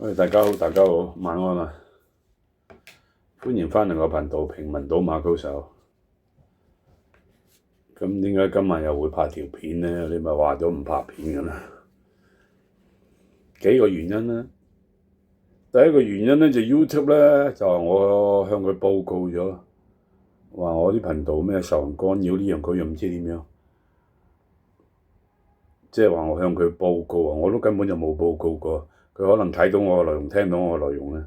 喂，大家好，大家好，晚安啊！歡迎返嚟我頻道平民島馬高手。咁點解今日又會拍條片呢？你咪話咗唔拍片㗎啦。幾個原因啦。第一個原因呢，就 YouTube 呢，就我向佢報告咗，話我啲頻道咩受人干擾呢樣嗰樣唔知點樣，即係話我向佢報告啊，我都根本就冇報告過。佢可能睇到我嘅內容，聽到我嘅內容咧，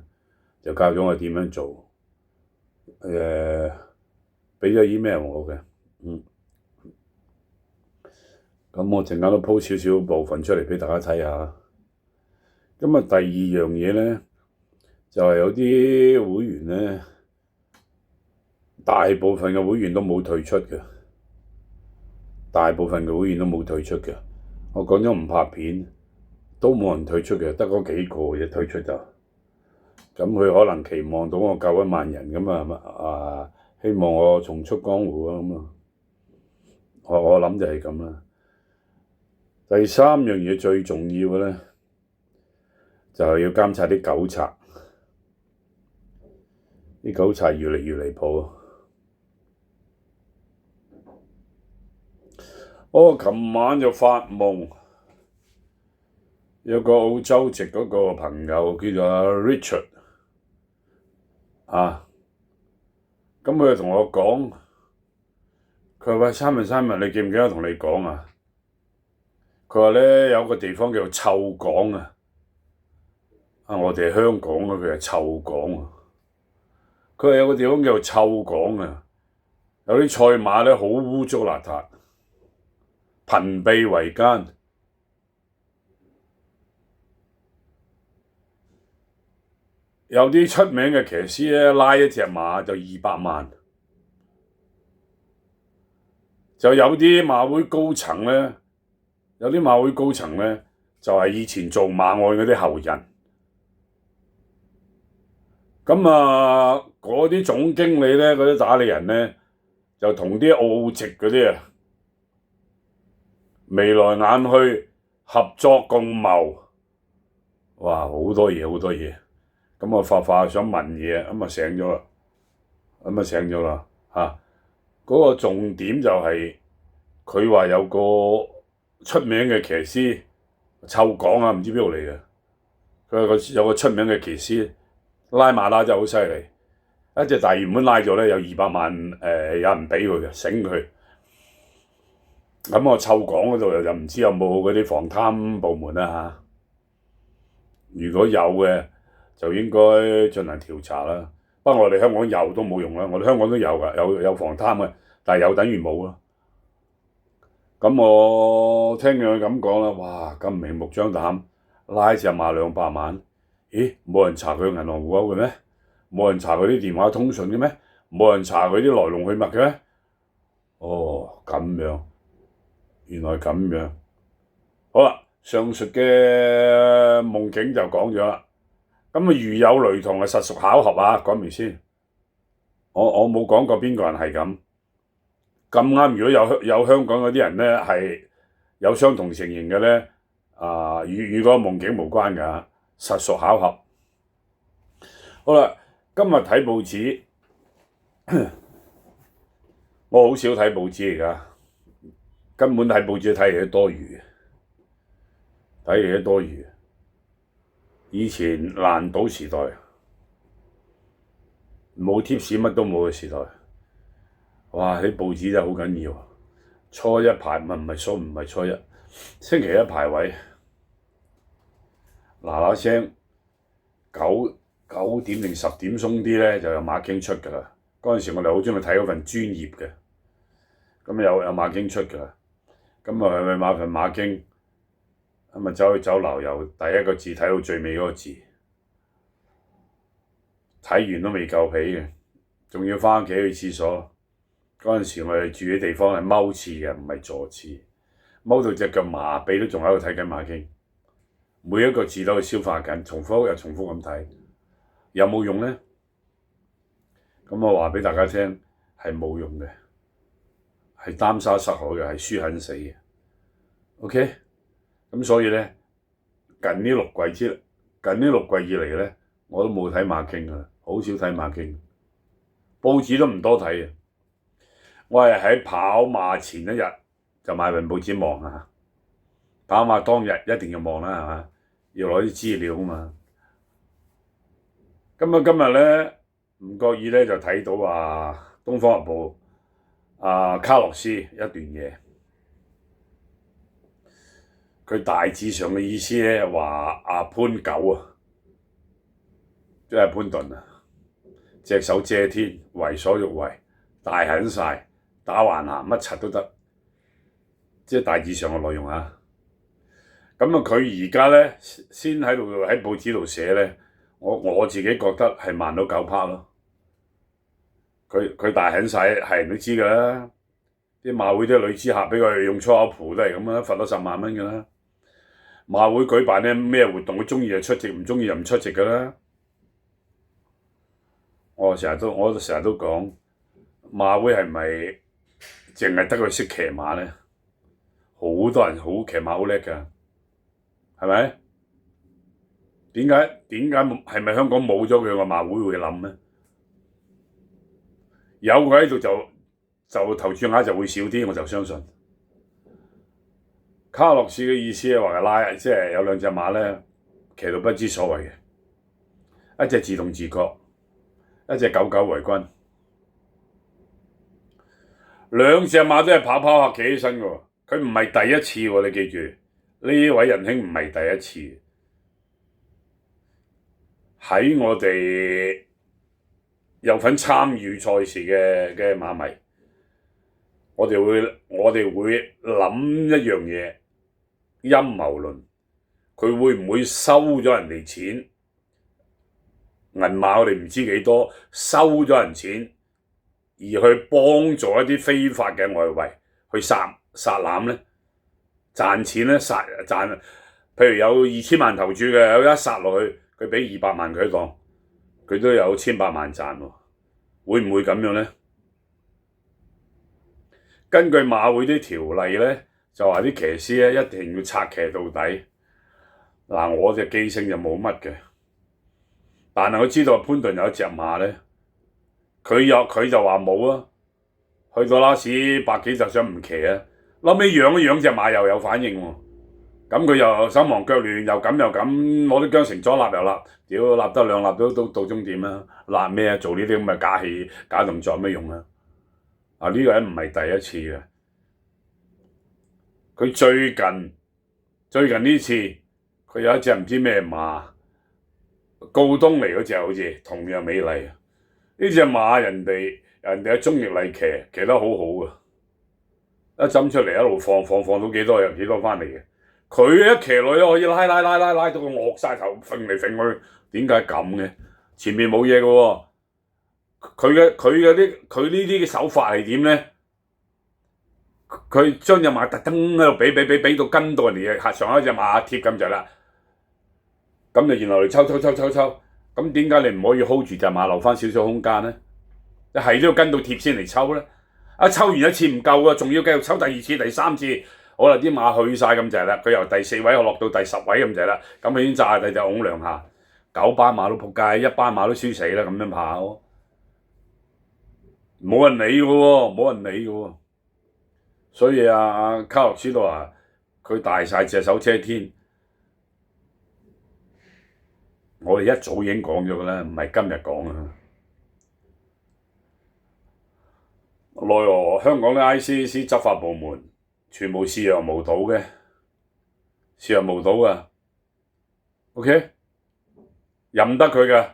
就教咗我點樣做。俾咗 email 我嘅，咁我陣間都 po 少少部分出嚟俾大家睇下。咁啊，第二樣嘢咧，就係有啲會員咧，大部分嘅會員都冇退出嘅，我講咗唔拍片，都冇人退出嘅，得嗰幾個嘢退出就。咁佢可能期望到我救1萬人咁啊，希望我重出江湖啊咁啊，我諗就係咁啦。第三樣嘢最重要嘅咧，就係要監察啲狗賊，啲狗賊越嚟越離譜。我琴晚就發夢，有個澳洲籍嗰個朋友叫做 Richard 啊，咁佢就同我講，佢話喂，Simon，你記唔記得同你講啊？佢話咧有個地方叫做臭港啊，我哋係香港啊，佢係臭港啊。佢話有個地方叫做臭港啊，有啲賽馬咧好污糟邋遢，朋比為奸。有啲出名嘅騎師咧，拉一隻馬就200萬。就有啲馬會高層咧，就係以前做馬愛嗰啲後人。咁啊，嗰啲總經理咧，嗰啲打理人咧，就同啲澳籍嗰啲啊，眉來眼去，合作共謀。哇，好多嘢。咁我發想問嘢，咁啊醒咗啦，嗰個重點就係佢話有個出名嘅騎師，臭港啊，唔知邊度嚟嘅。佢話有個出名嘅騎師拉馬拉真係好犀利，一隻大原本拉咗咧有200萬，有人俾佢嘅，醒佢。咁我臭港嗰度又唔知有冇嗰啲防貪部門啦。如果有嘅，就應該進行調查啦。不過我哋香港有都冇用啦，我哋香港都有㗎，有防貪嘅，但係有等於冇咯。咁我聽佢咁講啦，哇！咁明目張膽拉隻馬200萬，咦？冇人查佢銀行戶口嘅咩？冇人查佢啲電話通訊嘅咩？冇人查佢啲來龍去脈嘅咩？哦，咁樣，原來咁樣。好啦，上述嘅夢境就講咗啦。咁啊，如有雷同係實屬巧合啊！講明先，我冇講過邊個人係咁。咁啱，如果有香港嗰啲人咧係有相同情形嘅咧，與嗰個夢境無關㗎，實屬巧合。好啦，今日睇報紙，我好少睇報紙嚟㗎，根本睇報紙睇嚟都多餘。以前爛賭時代，冇貼士乜都冇嘅時代，哇！啲報紙真係好緊要。初一排唔係初一，星期一排位，嗱聲9點定10點鬆啲咧，就有馬經出㗎啦。嗰陣時我哋好鍾意睇嗰份專頁嘅，咁有馬經出㗎啦。咁啊去買份馬經。咁啊走去酒樓，由第一個字睇到最尾嗰個字，睇完都未夠皮嘅，仲要返屋企去廁所。嗰陣時我哋住嘅地方係踎廁嘅，唔係坐廁，踎到隻腳麻痹都仲喺度睇緊馬經，每一個字都去消化緊，重複又重複咁睇，有冇用咧？咁我話俾大家聽，係冇用嘅，係擔沙失海嘅，係輸肯死嘅。OK。咁所以咧，近呢6季近呢6季以嚟咧，我都冇睇馬經㗎啦，好少睇馬經，報紙都唔多睇嘅。我係喺跑馬前一日就買份報紙望啊，跑馬當日一定要望啦，係嘛？要攞啲資料啊嘛。今日咧唔覺意咧就睇到《東方日報》卡洛斯一段嘢，佢大致上嘅意思咧話潘九即係潘頓隻手遮天，為所欲為，大狠晒，打橫行乜柒都得，即係大致上嘅內容啊。佢而家咧先喺報紙度寫咧，我自己覺得係慢到9拍咯。佢大狠晒，係人都知㗎啦。啲馬會啲女資客俾佢用粗口蒲都係咁啦，罰咗10萬蚊㗎啦。馬會舉辦啲咩活動，佢中意就出席，唔中意就唔出席㗎啦。我成日都講，馬會係咪淨係得佢識騎馬咧？好多人好騎馬好叻㗎，係咪？點解係咪香港冇咗佢個馬會會冧咧？有佢喺度就投注額就會少啲，我就相信。卡洛斯嘅意思係話即係有2隻馬咧騎到不知所謂嘅，一隻自動自覺，一隻久久為君。2隻馬都係跑下企起身嘅喎，佢唔係第一次喎，你記住呢位仁兄唔係第一次。喺我哋有份參與賽事嘅馬迷，我哋會諗一樣嘢，陰謀論，佢會唔會收咗人哋錢？銀碼我哋唔知幾多，收咗人錢而去幫助一啲非法嘅外圍去殺攬咧，賺錢咧賺，譬如有2000萬投注嘅，有一殺落去，佢俾200萬佢當，佢都有1800萬賺喎，會唔會咁樣咧？根據馬會啲條例咧，就話啲騎師咧一定要策騎到底。我隻記性就冇乜嘅，但係我知道潘頓有一隻馬咧，佢就話冇啊，去到拉屎100幾就想唔騎啊，後尾養一養隻馬又有反應喎，咁佢又手忙腳亂，又咁，攞啲韁繩咗立又立，屌立得2立都到終點啦，立咩啊？做呢啲咁嘅假戲假動作有咩用啊？呢個人唔係第一次嘅，佢最近呢次佢有一隻唔知咩馬，告東尼嗰隻好似同樣美麗，呢隻馬人哋喺中翼麗騎得好好嘅，一針出嚟一路放到幾多又幾多返嚟嘅，佢一騎落去可以拉到佢惡晒頭，揈嚟揈去，點解咁嘅？前面冇嘢嘅喎。佢呢啲嘅手法係點咧？佢將隻馬特登喺度俾到跟到人哋上一隻馬貼咁就啦，咁就然後嚟抽，咁點解你唔可以 hold 住隻馬留返少少空間咧？你係都要跟到貼先嚟抽咧？抽完一次唔夠啊，仲要繼續抽第2次、第3次，好啦，啲馬去晒咁就係啦，佢由第4位落到第10位咁就係啦，咁佢已經炸第隻拱2下，9班馬都仆街，1班馬都輸死啦，咁樣跑。冇人理嘅喎，所以卡洛斯都話佢大晒隻手遮天，我哋一早已經講咗嘅啦，唔係今日講啊。奈何香港嘅 ICAC 執法部門全部視若無睹嘅，OK， 任得佢嘅。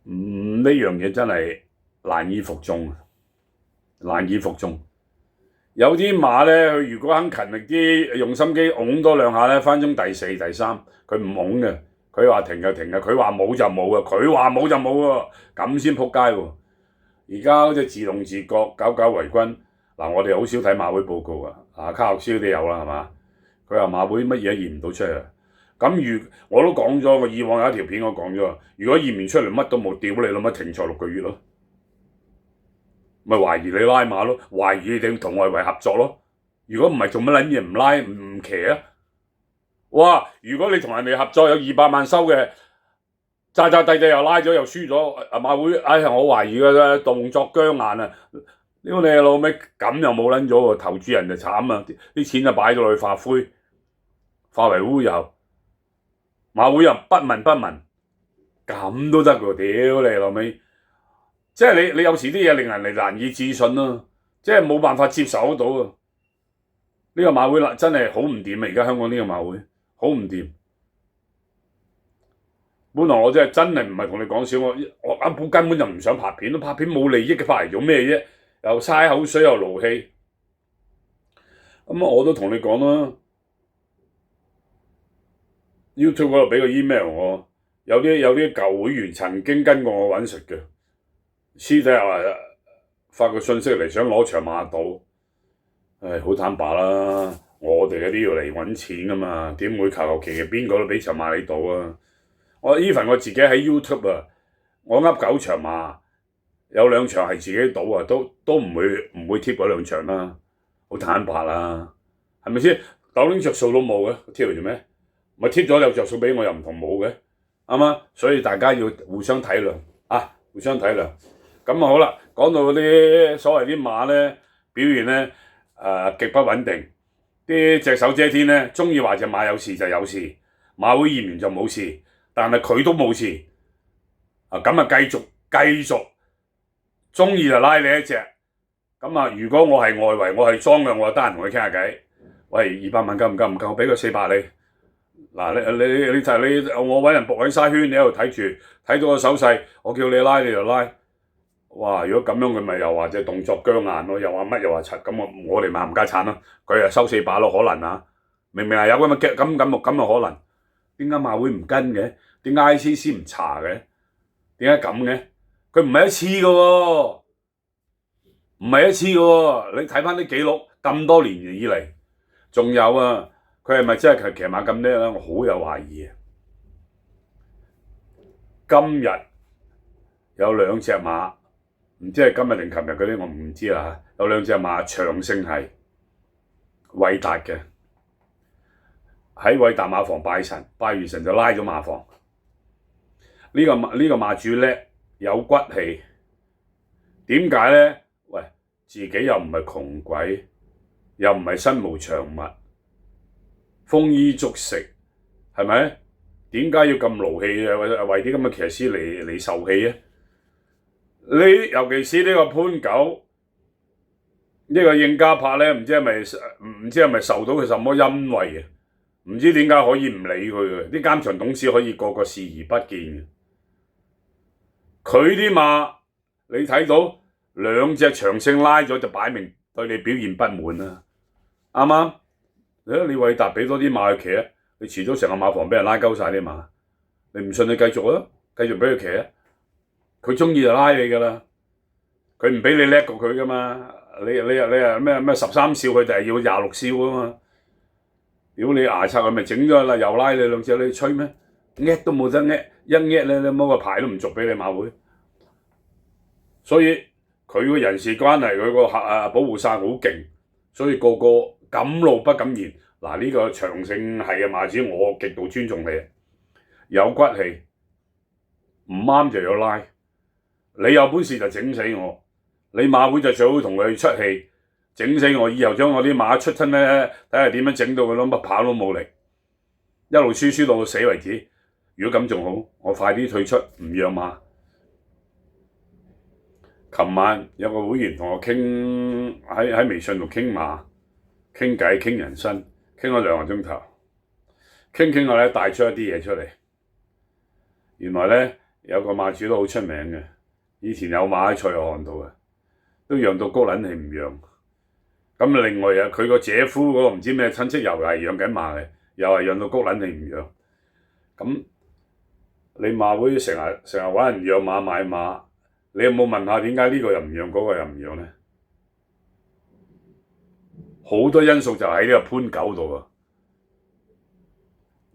呢樣嘢真係難以服眾。有啲馬咧，佢如果肯勤力啲，用心機拱多2下咧，分鐘第4、第3，佢唔拱嘅，佢話停就停嘅，佢話冇就冇嘅，佢話冇就冇喎，咁先仆街喎。而家嗰隻自動自覺久久為君，我哋好少睇馬會報告啊，卡洛斯嗰啲有啦係嘛？佢話馬會乜嘢都驗唔到出嚟。咁我都講咗，我以往有一條片我講咗，如果驗完出嚟乜都冇，屌你老母停賽6個月咯，咪懷疑你拉馬咯，懷疑你哋同外圍合作咯。如果唔係做乜撚嘢唔拉唔騎啊？哇！如果你同人哋合作有200萬收嘅，渣渣地又拉咗又輸咗，馬會我懷疑嘅啫，動作僵硬啊！屌你老味，咁又冇撚咗喎，投注人就慘啊！啲錢就擺咗落去化灰，化為烏有，馬會又不聞不問，咁都得喎！屌你老味，即係你有時啲嘢令人哋難以置信咯，即係冇辦法接受得到啊！呢個馬會真係好唔掂啊！而家香港呢個馬會好唔掂。本來我真係唔係同你講笑，我阿寶根本就唔想拍片，拍片冇利益嘅，拍嚟做咩啫？又嘥口水又勞氣。咁我都同你講啦 ，YouTube 嗰度俾個 email 我，有啲舊會員曾經跟過我揾食嘅，私底下發個信息嚟想攞長馬島。好坦白啦，我哋嗰啲要嚟揾錢噶嘛，點會求其邊個都俾長馬你賭啊？我 even 我自己喺 YouTube 啊，我噏9場馬，有2場係自己賭啊，都唔會貼嗰2場啦，好坦白啦，係咪先？豆丁着數都冇嘅，貼嚟做咩？咪貼咗有着數俾我又唔同冇嘅，啱嘛？所以大家要互相體諒啊，互相體諒。咁好啦，講到嗰啲所謂啲馬咧表現咧極不穩定，啲隻手遮天咧，中意話隻馬有事就有事，馬會驗完就冇事。但係佢都冇事，咁繼續中意就拉你一隻，咁如果我係外圍，我係莊嘅，我就得閒同佢傾下偈。喂，200萬夠唔夠？唔夠，我俾個400你。嗱，我揾人搏喺沙圈，你喺度睇住，睇到個手勢，我叫你拉你就拉。哇！如果咁樣佢咪又話隻動作僵硬咯，又話乜又話柒，咁我哋咪冚家鏟咯，佢又收400咯，可能啊？明明係有咁嘅可能。點解馬會唔跟嘅？點解 ICC 唔查嘅？點解咁嘅？佢唔係一次嘅喎，唔係一次嘅喎。你睇翻啲記錄，咁多年以嚟，仲有啊，佢係咪真係騎馬咁叻咧？我好有懷疑啊！今日有2隻馬，唔知係今日定琴日嗰啲，我唔知啦嚇。有2隻馬長勝係韋達嘅。喺韋達馬房拜神，拜完神就拉咗馬房。呢個馬主叻，有骨氣。點解咧？喂，自己又唔係窮鬼，又唔係身無長物，豐衣足食，係咪？點解要咁勞氣啊？為啲咁嘅騎師嚟受氣啊？尤其是呢個潘九，呢個應家柏咧，唔知係咪受到佢什麼恩惠啊？唔知點解可以唔理佢嘅，啲監場董事可以個視而不見嘅。佢啲馬你睇到2隻長勝拉咗，就擺明對你表現不滿啦，啱啱？你韋達俾多啲馬去騎啊，你遲早成個馬房俾人拉鳩晒啲馬，你唔信你繼續啊，繼續俾佢騎啊，佢中意就拉你噶啦，佢唔俾你叻過佢噶嘛，你咩13少佢就係要26少啊嘛。屌你牙刷佢咪整咗啦，又拉你2隻，你吹咩？搣都冇得搣，一搣你摸個牌都唔續俾你馬會。所以佢個人事關係，佢個保護傘好勁，所以個個敢怒不敢言。嗱，呢個長勝係嘅馬主，我極度尊重你，有骨氣，唔啱就要拉。你有本事就整死我，你馬會就最好同佢出氣。整死我，以後將我啲馬出親咧，睇下點樣整到佢咯，乜跑都冇力，一路輸到死為止。如果咁仲好，我快啲退出，唔讓馬。琴晚有個會員同我傾喺微信度傾馬、傾偈、傾人生，傾咗2個鐘頭，傾下咧帶出一啲嘢出嚟。原來咧有個馬主都好出名嘅，以前有馬喺蔡約翰度嘅，都讓到谷撚氣唔讓。咁另外佢個姐夫嗰個唔知咩親戚又係養緊馬嘅，又係養到谷撚你唔養。咁你馬會成日揾人養馬買馬，你有冇問下點解呢個又唔養，嗰個又唔養咧？好多因素就喺呢個潘九度啊！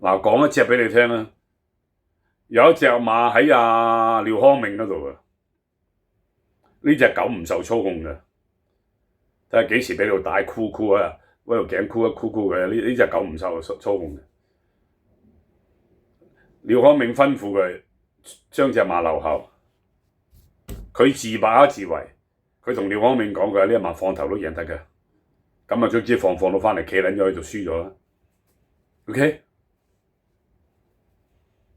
嗱，講一隻俾你聽啦，有一隻馬喺廖康明嗰度啊，呢隻狗唔受操控嘅。睇下幾時俾你帶箍啊，嗰條頸箍一箍嘅，呢隻狗唔受操控嘅。廖康銘吩咐佢將隻馬留後，佢自把自為，佢同廖康銘講佢呢一馬放頭都贏得嘅，咁啊總之放到翻嚟企撚咗佢就輸咗啦。OK，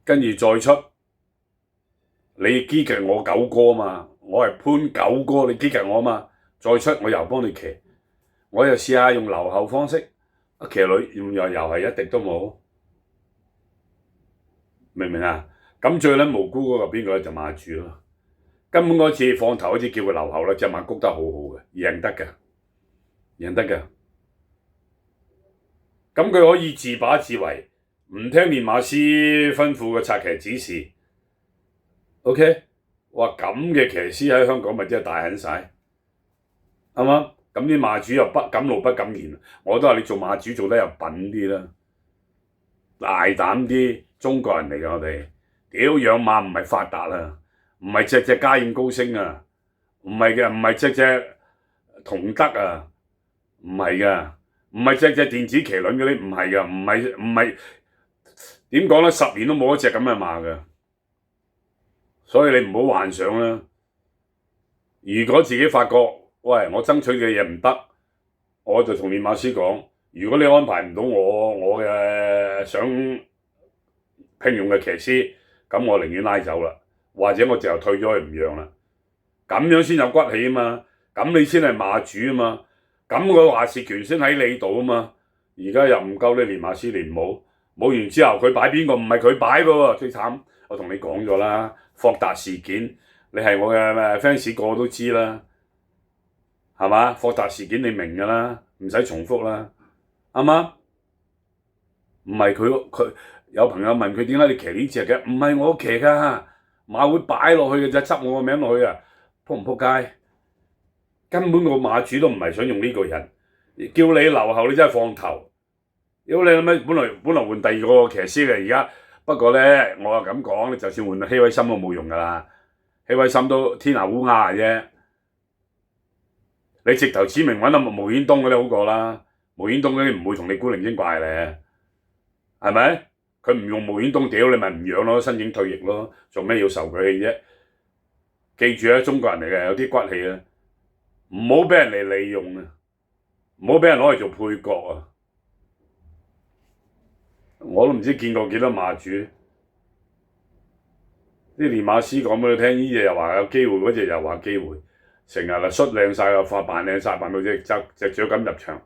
跟住再出，你擊擊我九哥嘛，我係潘九哥，你擊擊我嘛，再出我又幫你騎，我又試下用留後方式，騎女又係一滴都冇，明唔明啊？咁最撚無辜嗰個邊個就馬主咯，根本嗰次放頭好似叫佢留後啦，隻馬谷得好好嘅，贏得嘅，贏得嘅。咁佢可以自把自為，唔聽練馬師吩咐嘅策騎指示。OK， 哇咁嘅騎師喺香港咪真係大狠晒，啱嘛？咁啲馬主又不敢怒不敢言，我都話你做馬主做得又品啲啦，大膽啲，中國人嚟嘅我哋，屌養馬唔係發達啊，唔係隻隻家燕高升啊，唔係嘅，唔係隻隻同德啊，唔係嘅。唔係隻隻電子麒麟嗰啲，唔係噶，唔係點講咧？10年都冇一隻咁嘅馬嘅，所以你唔好幻想啦。如果自己發覺，喂，我爭取嘅嘢唔得，我就同練馬師講，如果你安排唔到我嘅想聘用嘅騎師，咁我寧願拉走啦，或者我就退咗去唔讓啦，咁樣先有骨氣啊嘛，咁你先係馬主啊嘛。咁個話事權先喺你度啊嘛，而家又唔夠你練馬師練冇完之後，佢擺邊個？唔係佢擺嘅喎，最慘。我同你講咗啦，霍達事件，你係我嘅 fans 個個都知啦，係嘛？霍達事件你明㗎啦，唔使重複啦，啱嗎？唔係佢有朋友問佢點解你騎呢隻嘅？唔係我騎㗎，馬會擺落去嘅啫，執我個名落去啊，撲唔撲街？根本個馬主都唔係想用呢個人，叫你留後你真係放頭。屌你諗咩？本來換第二個騎師嘅而家，不過咧我又咁講，你就算換希威森都冇用㗎啦，希威森都天下烏鴉嘅啫。你直頭指明揾阿毛顯東嗰啲好過啦，毛顯東嗰啲唔會同你古靈精怪咧，係咪？佢唔用毛顯東，屌你咪唔養咯，申請退役咯，做咩要受佢氣啫？記住啊，中國人嚟嘅有啲骨氣啊！唔好俾人嚟利用啊！唔好俾人攞嚟做配角啊！我都唔知見過幾多馬主，啲練馬師講俾你聽，呢隻又話有機會，嗰隻又話機會，成日啊摔靚晒個扮靚晒，扮到隻雀咁入場，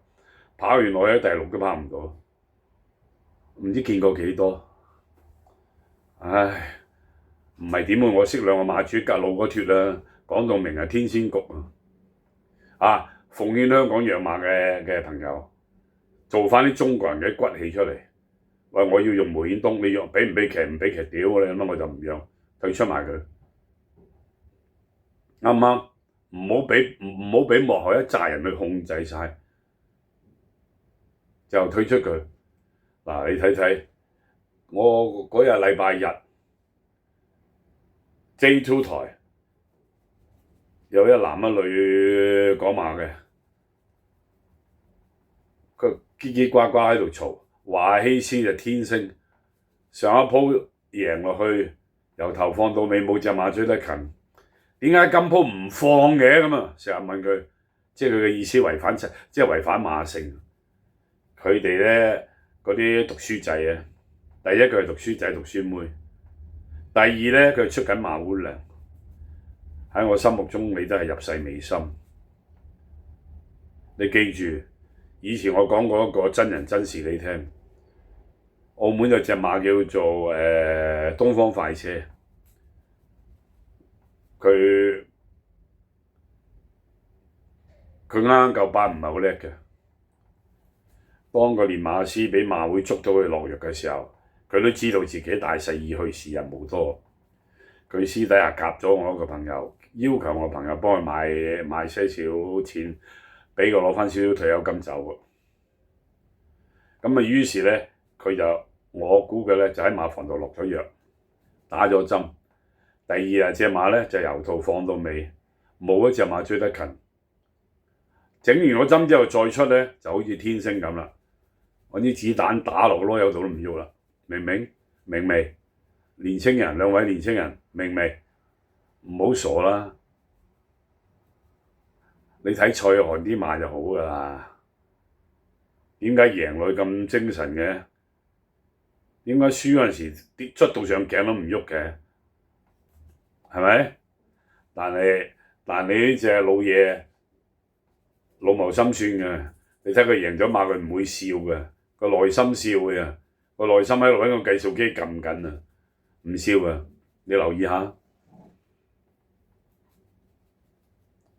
跑完我喺第6都跑唔到，唔知見過幾多。唉，唔係點會？我識兩個馬主隔路嗰脱啦，講到明係天仙局啊！奉勸香港養馬嘅朋友，做翻啲中國人嘅骨氣出嚟。喂，我要用毛顯東，你讓俾唔俾騎？唔俾騎，屌你咁我就唔讓，退出埋佢，啱唔啱？唔好俾幕後一紮人去控制晒，就退出佢。嗱，你睇睇，我嗰日禮拜日 J2 台。有一男一女講馬嘅，佢嘰嘰呱呱喺度嘈，華希斯就天星，上一鋪贏落去，由頭放到尾冇隻馬追得近，點解今鋪唔放嘅咁啊？成日問佢，即係佢嘅意思即係違反馬性。佢哋咧嗰啲讀書仔啊，第一佢係讀書仔讀書妹，第二咧佢係出緊馬會糧。喺我心目中，你都係入世未深。你記住，以前我講過一個真人真事你聽。澳門有隻馬叫做東方快車，佢啱夠班，唔係好叻嘅。當個練馬師俾馬會捉到佢落藥嘅時候，佢都知道自己大勢已去，時日無多。佢私底下夾咗我一個朋友，要求我朋友幫佢買些少錢，俾佢攞翻少少退休金走。咁啊，於是咧，佢就我估嘅咧就喺馬房度落咗藥，打咗針。第二隻馬咧就由頭放到尾，冇一隻馬追得近。整完個針之後再出咧，就好似天星咁啦，揾啲子彈打落個籮柚度都唔喐啦，明未？年青人，兩位年青人，明未？唔好傻啦！你睇蔡約翰啲馬就好㗎啦。點解贏落去咁精神嘅？點解輸嗰陣時捽到上頸都唔喐嘅？係咪？但你呢隻老嘢老謀深算嘅，你睇佢贏咗馬，佢唔會笑嘅，個內心笑嘅，個內心喺度揾個計數機撳緊啊，唔笑嘅，你留意下。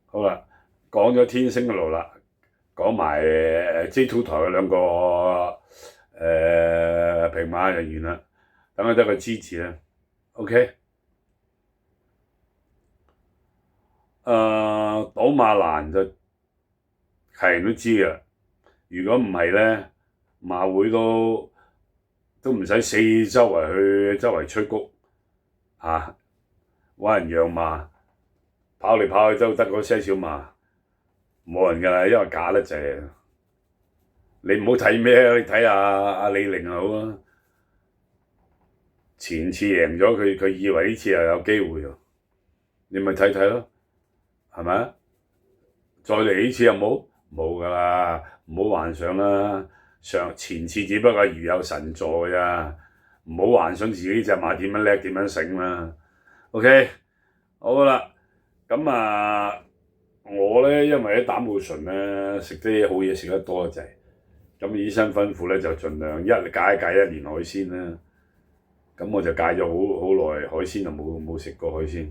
好啦，講咗天星嗰度啦，講埋J2台嘅兩個平馬人員啦，等佢得個支持啦。OK，賭馬難就係人都知嘅。如果唔係咧，馬會都唔使四周圍吹谷嚇，揾人養馬，跑嚟跑去都得嗰些少馬，冇人㗎啦，因為假得滯。你唔好睇咩，你睇下阿李寧就好啊。前次贏咗佢以為呢次又有機會喎，你咪睇睇咯，係咪啊？再嚟呢次有冇㗎啦，唔好幻想啦。前次只不過係如有神助㗎咋，唔好幻想自己隻馬點樣叻點樣醒啦。OK， 好啦，咁我咧因為啲膽固醇咧食啲好嘢食得多就係，咁醫生吩咐咧就盡量戒一年海鮮啦。咁我就戒咗好耐海鮮，就冇食過海鮮。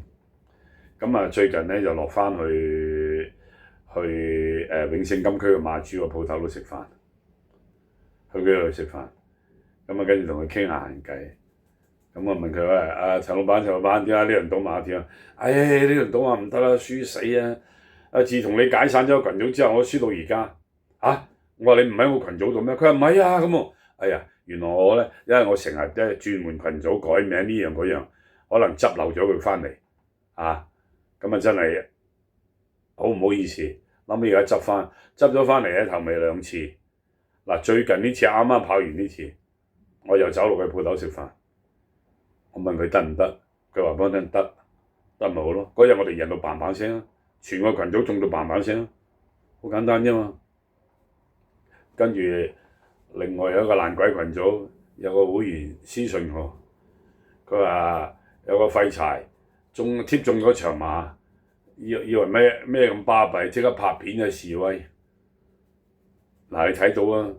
咁最近咧就落翻去永勝禁區嘅馬主個鋪頭度食飯，去佢度食飯。咁跟住同佢傾下閒偈。咁我問佢話：陳老闆，點解呢輪賭馬點啊？呢輪賭馬唔得啦，輸死啊！自從你解散咗個群組之後，我輸到而家。我話你唔喺我群組度咩？佢話唔係啊，咁喎。哎呀，原來我咧，因為我成日轉換群組改名呢樣嗰樣，可能執漏咗佢翻嚟咁真係好唔好意思。諗起而家執咗翻嚟咧，頭尾兩次。最近呢次啱啱跑完呢次，我又走落去鋪頭食飯。我問佢得唔得，佢話幫陣得咪好咯。嗰日我哋贏到嘭嘭聲，全個群組中到嘭嘭聲，好簡單啫嘛。跟住另外有一個爛鬼群組，有個會員私信我，佢話有個廢柴貼中咗場馬，以為咩咁巴閉，即刻拍片去示威。你睇到啊，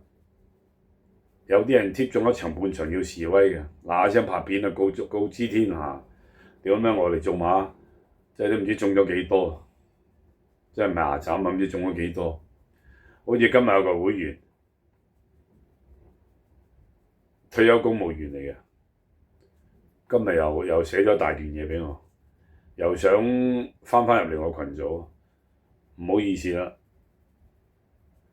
有啲人貼中一場半場要示威嘅，嗱聲拍片告知天下。屌咩？我哋做馬，真係都唔知中咗幾多，真係牙斬啊！唔知中咗幾多。好似今日有個會員，退休公務員嚟嘅，今日又寫咗大段嘢俾我，又想翻入嚟我群組，唔好意思啦。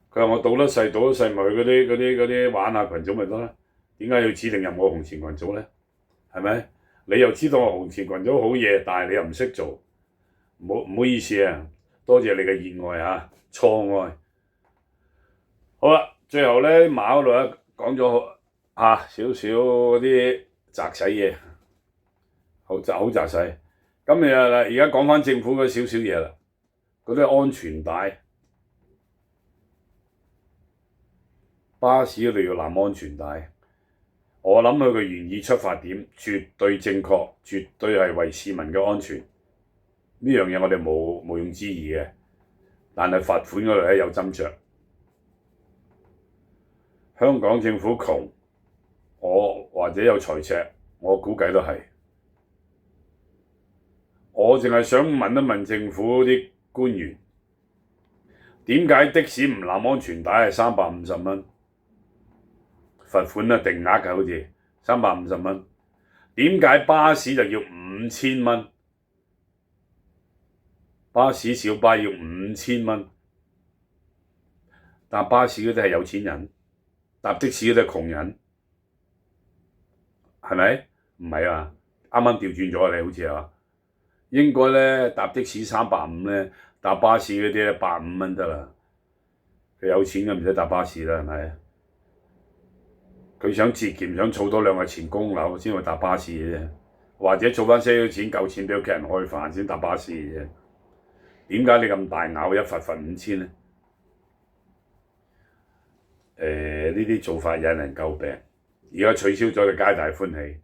佢話我賭得細咪去嗰啲玩下群組咪得啦，點解要指定入我紅錢群組咧？係咪？你又知道我紅錢群組好嘢，但係你又唔識做，唔好意思啊，多謝你嘅熱愛錯愛。好啦，最後咧馬嗰度咧講咗少少嗰啲雜使嘢，好雜使。咁而家講翻政府嗰少少嘢啦，嗰啲安全帶，巴士嗰度要攬安全帶。我諗佢嘅原意出發點絕對正確，絕對係為市民嘅安全。呢樣嘢我哋毋庸置疑嘅，但係罰款嗰度咧有斟酌。香港政府窮，或者有財赤，我估計都係。我淨係想問一問政府啲官員，點解的士唔攬安全帶係350蚊？罰款定額嘅好似350蚊，點解巴士就要5000蚊？巴士小巴要5000蚊，搭巴士嗰啲係有錢人，搭的士嗰啲係窮人，係咪？唔係啊，啱啱調轉咗你好似係嘛？應該咧搭的士350咧，搭巴士嗰啲咧150蚊得啦。佢有錢嘅唔使搭巴士啦，係咪？佢想節儉，想儲多2個錢供樓先會搭巴士嘅啫。或者儲翻些少錢夠錢俾屋企人開飯先搭巴士嘅啫。點解你咁大咬一罰5000咧？呢啲做法引人詬病。而家取消咗就皆大歡喜，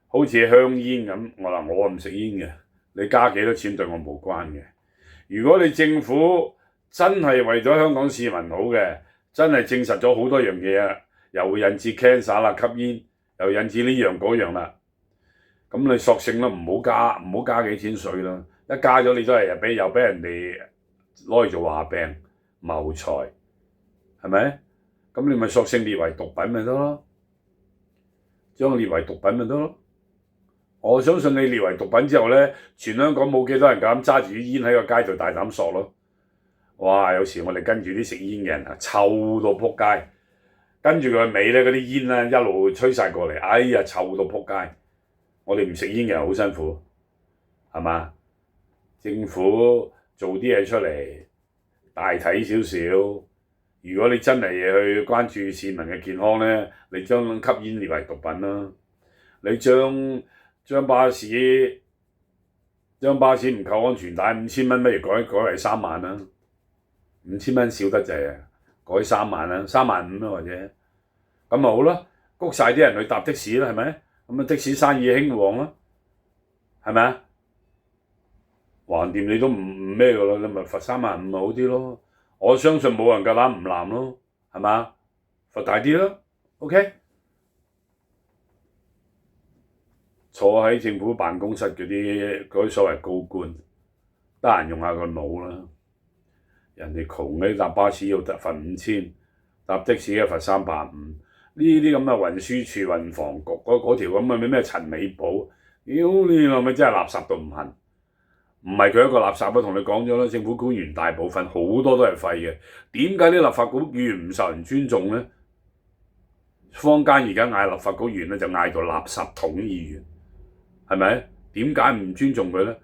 好似香煙咁，我唔食煙嘅，你加幾多錢對我無關嘅。如果你政府真係為咗香港市民好嘅，真係證實咗好多樣嘢啊，又會引致 cancer 啦，吸煙又引致呢樣嗰樣啦，咁你索性啦，唔好加幾錢稅啦，一加咗你都係又俾人哋攞嚟做話病謀財，係咪？咁你咪索性列為毒品咪得咯，將佢列為毒品咪得咯。我相信你列為毒品之後咧，全香港冇幾多人敢揸住啲煙喺個街度大膽索咯。哇！有時我哋跟住啲食煙嘅人啊，臭到撲街，跟住佢尾咧嗰啲煙咧一路吹晒過嚟，哎呀臭到撲街！我哋唔食煙嘅人好辛苦，係嘛？政府做啲嘢出嚟，大體少少。如果你真係去關注市民嘅健康咧，你將吸煙列為毒品啦。你將巴士唔扣安全帶5000蚊，不如改為3萬啦。5000蚊少得滯啊，改3萬啦，35000啦或者，咁咪好啦，谷晒啲人去搭的士啦，係咪？咁啊的士生意興旺啦，係咪啊？橫掂你都唔咩噶啦，你咪罰35000咪好啲咯。我相信冇人夠膽唔攬咯，係嘛？罰大啲咯 ，OK？ 坐喺政府辦公室嗰啲所謂高官，得閒用下個腦啦。人哋窮嘅搭巴士要罰5000，搭的士罰350。呢啲咁嘅運輸署運房局嗰條咁嘅咩陳美寶，屌你老味真係垃圾到唔行。唔係佢一個垃圾，我同你講咗啦，政府官員大部分好多都係廢嘅。點解啲立法局議員唔受人尊重咧？坊間而家嗌立法局議員咧就嗌做垃圾桶議員，係咪？點解唔尊重佢咧？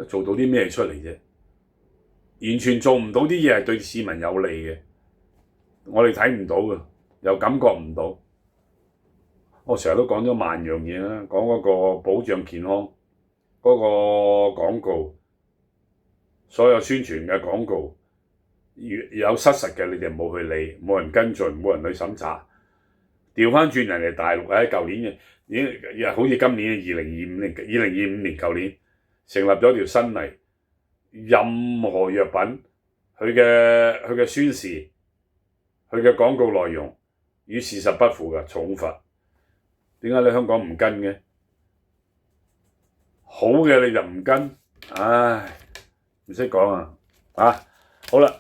做到啲咩出嚟啫？完全做唔到啲嘢係對市民有利嘅，我哋睇唔到嘅，又感覺唔到。我成日都講咗萬樣嘢啦，講嗰個保障健康嗰個廣告。所有宣傳嘅廣告有失實嘅，你哋冇去理，冇人跟進，冇人去審查。調翻轉人哋大陸喺舊年已經好似今年2025年舊年成立咗條新例，任何藥品佢嘅宣示、佢嘅廣告內容與事實不符嘅重罰。點解你香港唔跟嘅？好嘅你就唔跟，唉。唔識講啊！好啦，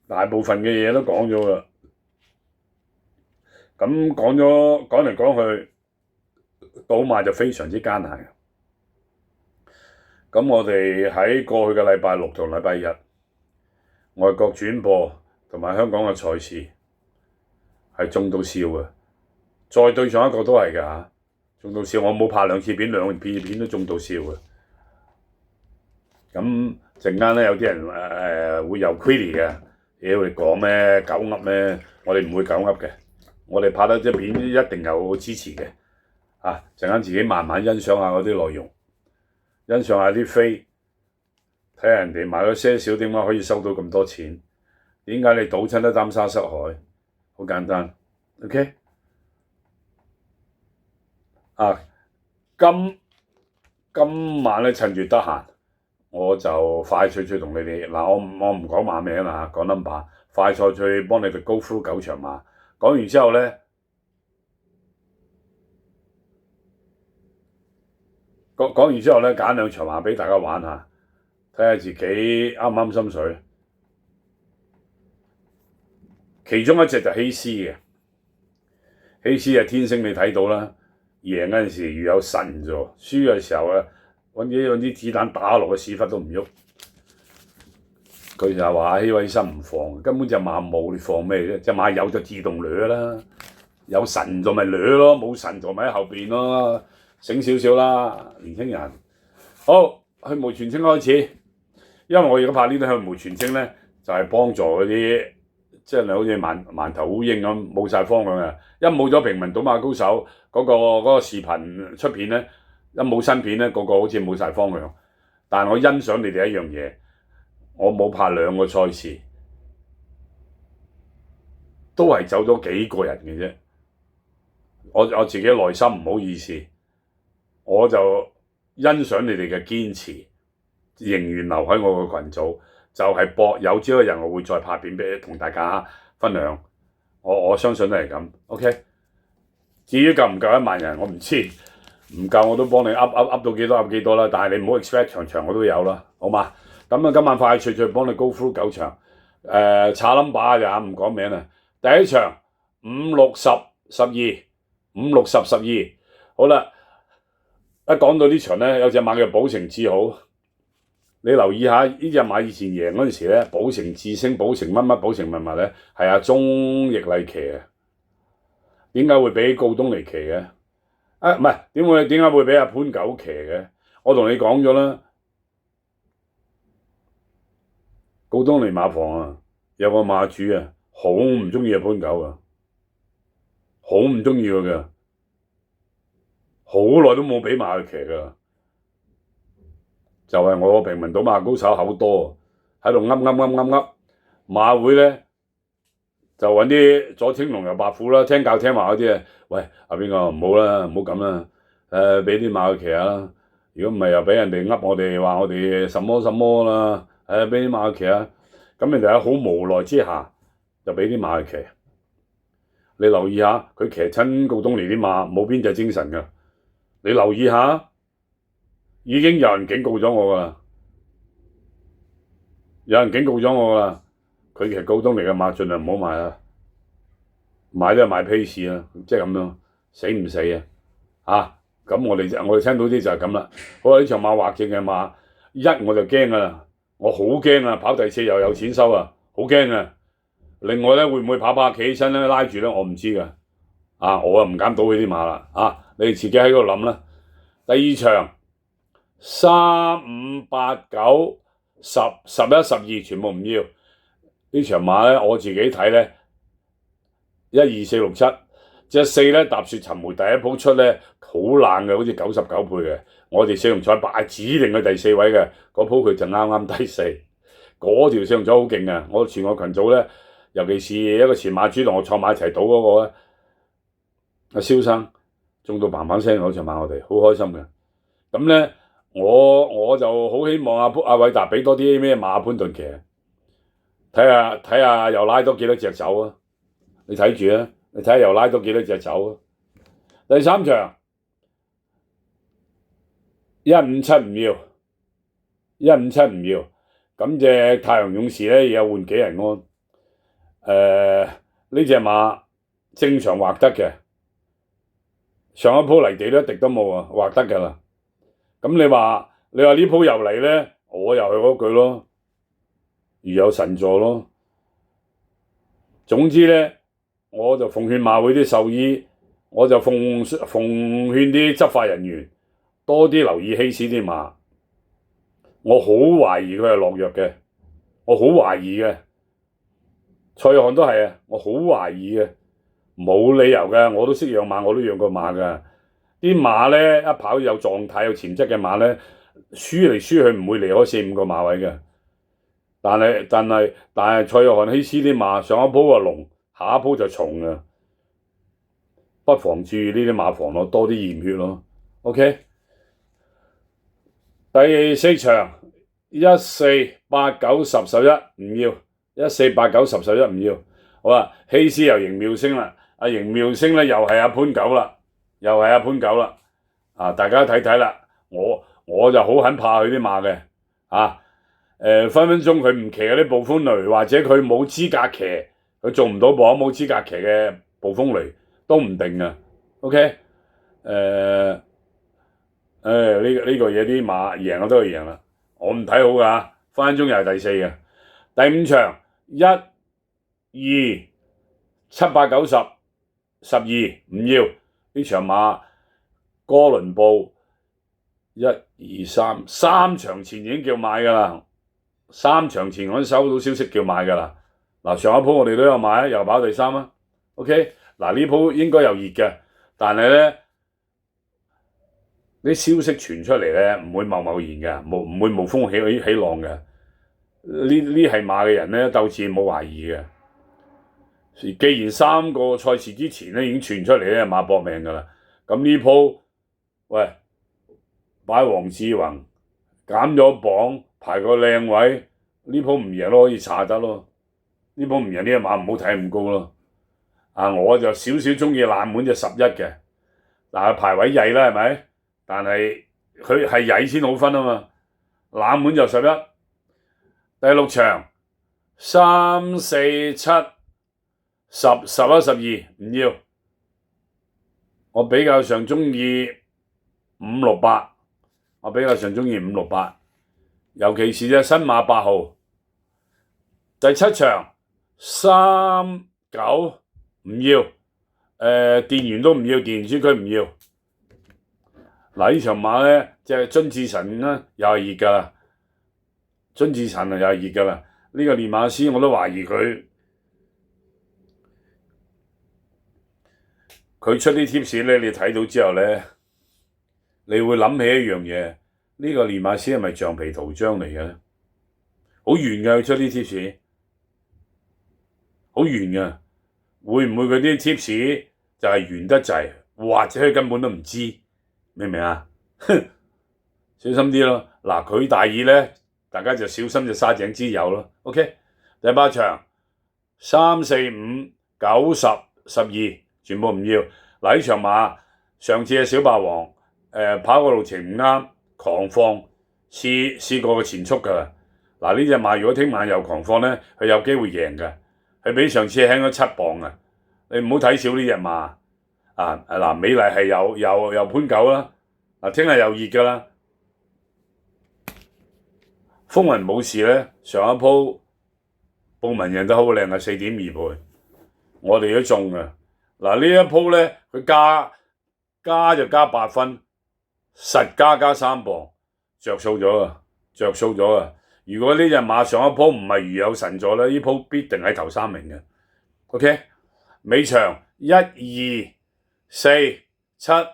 大部分嘅嘢都講咗啦。咁講嚟講去，賭馬就非常之艱難。咁我哋喺過去嘅禮拜六同禮拜日，外國轉播同埋香港嘅賽事係中到笑嘅。再對上一個都係㗎嚇，中到笑。我冇拍2次片，2片都中到笑嘅。咁陣間咧，有啲人會有 query 嘅，屌你講咩狗噏咩？我哋唔會狗噏嘅，我哋拍得隻片一定有支持嘅。陣間自己慢慢欣賞下嗰啲內容，欣賞下啲飛，睇下人哋買咗些少點解可以收到咁多錢？點解你賭親都擔沙失海？好簡單 ，OK？ 今晚咧趁住得閒。我就快脆脆同你哋我唔講馬名啦嚇，講 number， 快脆脆幫你哋go through9場馬。講完之後咧，講完之後咧，揀2場馬俾大家玩下，睇下自己啱唔啱心水。其中一隻就希斯嘅，希斯係天星你睇到啦，贏嗰陣時如有神助，輸嘅時候咧。揾啲子彈打落個屎忽都唔喐，佢就話希威森唔放，根本隻馬冇，你放咩啫？隻馬有就自動掠啦，有神助咪掠咯，冇神助咪喺後邊咯，醒少少啦，年輕人。好，去無全清開始，因為我而家拍呢啲去無全清咧，就係幫助嗰啲即係好似饅頭烏蠅咁冇晒方向嘅。一冇咗平民賭馬高手嗰個視頻出片咧，一冇新片咧，個好似冇晒方向。但係我欣賞你哋一樣嘢，我冇拍2個賽事，都係走咗幾個人嘅啫。我自己內心唔好意思，我就欣賞你哋嘅堅持，仍然留喺我個群組，就係博有朝一日我會再拍片俾同大家分享。我相信都係咁。OK， 至於夠唔夠1萬人，我唔知，唔夠我都幫你噏到幾多噏幾多啦。但係你唔好 expect 場我都有啦，好嘛？咁啊，今晚快脆脆幫你 go through 9場，查 number 就唔講名啦。第一場5、6、10、12，5、6、10、12，好啦。一講到呢場咧，有隻馬叫寶城智好，你留意下呢隻馬以前贏嗰陣時咧，寶城智星、寶城乜乜、寶城乜乜咧，係阿鐘易麗騎嘅。點解會俾告東尼騎嘅？唔係點解會俾阿潘九騎嘅？我同你講咗啦，告東尼馬房啊，有個馬主啊，好唔中意阿潘九啊，好唔中意佢嘅。好耐都冇俾馬佢騎㗎，就係我平民賭馬高手口多，喺度噏，馬會咧就揾啲左青龍右白虎啦，聽教聽話嗰啲啊，喂阿邊個唔好啦，唔好咁啦，俾啲馬佢騎下啦，如果唔係又俾人哋噏我哋話我哋什麼啦，俾啲馬佢騎下，咁人哋喺好無奈之下就俾啲馬佢騎。你留意下佢騎親告東尼啲馬冇邊隻精神㗎。你留意下，已經有人警告咗我㗎啦，佢騎告東尼嘅馬盡量唔好買啦，買都係買 pace 啦，即係咁樣，死唔死啊？咁我哋聽到啲就係咁啦。好啦，呢場馬劃正嘅馬，我就驚㗎啦，我好驚啊！跑第4又有錢收啊，好驚啊！另外咧，會唔會跑企起身咧拉住咧？我唔知㗎。我唔敢賭佢啲馬啦。你哋自己喺度諗啦。第2場3、5、8、9、10、11、12全部唔要。呢場馬咧，我自己睇咧，1、2、4、6、7，隻4咧踏雪尋梅第一鋪出咧好冷嘅，好似99倍嘅。我哋4龍彩指定佢第4位嘅，嗰鋪佢就啱啱第4。嗰條4龍彩好勁嘅，我全個群組咧，尤其是一個前馬主同我坐埋一齊賭嗰個咧，阿蕭生中到嘭嘭聲嗰場馬，我哋好開心嘅。咁咧，我就好希望阿偉達俾多啲咩馬潘頓騎，睇下又拉多幾多隻走啊！你睇住啊，你睇下又拉多幾多隻走啊！第3場157唔要，157唔要。咁隻太陽勇士咧又換幾人安？呢隻馬正常劃得嘅。上一鋪泥地都一滴都冇啊，劃得㗎啦。咁你話呢鋪又嚟咧，我又係嗰句咯，如有神助咯。總之咧，我就奉勸馬會啲獸醫，我就奉勸啲執法人員多啲留意希斯啲馬。我好懷疑佢係落藥嘅，我好懷疑嘅。蔡約翰都係啊，我好懷疑嘅。冇理由嘅，我都識養馬，我都養過馬㗎。啲馬咧一跑有狀態有潛質嘅馬咧，輸嚟輸去唔會離開4、5個馬位嘅。但係蔡約翰希斯啲馬上一鋪就龍，下一鋪就蟲啊！不妨注意呢啲馬房咯，多啲驗血咯。OK， 第4場1、4、8、9、10、11唔要，1、4、8、9、10、11唔要。好啦，希斯又贏妙星啦。阿邢妙星咧又係阿潘九啦，大家睇睇啦，我就好很怕佢啲馬嘅，分分鐘佢唔騎嗰啲暴風雷，或者佢冇資格騎，佢做唔到磅冇資格騎嘅暴風雷都唔定啊。OK， 呢個嘢啲馬贏我都係贏啦，我唔睇好㗎，分分鐘又係第4嘅。第5場1、2、7、8、9、10、12唔要。呢場馬哥倫布1、2、3場前已經叫買㗎啦，3場前我都收到消息叫買㗎啦。嗱，上一鋪我哋都有買啊，又跑第3啊。OK， 嗱呢鋪應該又熱嘅，但係咧啲消息傳出嚟咧唔會貿貿然嘅，唔會無風起浪嘅。呢係馬嘅人咧鬥智冇懷疑嘅。既然3個賽事之前咧已經傳出嚟咧馬搏命㗎啦，咁呢鋪喂擺黃志宏減咗磅排個靚位，呢鋪唔贏都可以查得咯。呢鋪唔贏呢隻馬唔好睇咁高咯。我就少少中意冷門就11嘅，嗱排位曳啦係咪？但係佢係曳先好分啊嘛。冷門就11，第6場3、4、7、10、11、12唔要，我比較上中意5、6、8，我比較上中意5、6、8，尤其是隻新馬8號。第7場3、9唔要，電源都唔要，電源專區唔要。嗱呢場馬咧，即係津智神咧又係熱㗎啦，津智神又係熱㗎啦。呢個練馬師我都懷疑佢出啲貼士咧，你睇到之後咧，你會諗起一樣嘢，呢個練馬師係咪橡皮圖章嚟嘅咧？好圓㗎，佢出啲貼士，好圓㗎。會唔會佢啲貼士就係圓得滯，或者佢根本都唔知，明唔明啊？小心啲咯。嗱，佢大意咧，大家就小心隻沙井之友咯。OK， 第8場3、4、5、9、10、12全部唔要。嗱呢場馬上次係小霸王，跑個路程唔啱，狂放試過個前速㗎啦。嗱呢隻馬如果聽晚又狂放咧，佢有機會贏㗎。佢比上次輕咗7磅啊！你唔好睇少呢隻馬嗱，美麗係又潘九啦，聽日又熱㗎啦。風雲冇事咧，上一鋪報文贏得好靚啊，4.2倍，我哋都中㗎。嗱呢一鋪咧，佢加就加8分，實加3磅，着數咗啊！如果呢隻馬上一鋪唔係如有神助咧，呢鋪必定喺頭3名嘅。OK， 尾場1、2、4、7、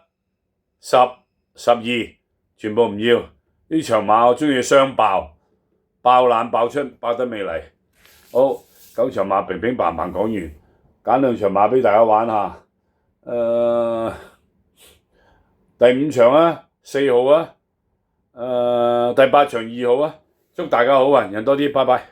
10、12全部唔要。呢場馬我中意雙爆冷爆出，爆得美麗。好，9場馬平平白白講完，揀2場馬俾大家玩下。第5場啊，4號啊，第8場2號啊。祝大家好運，人多啲，拜拜。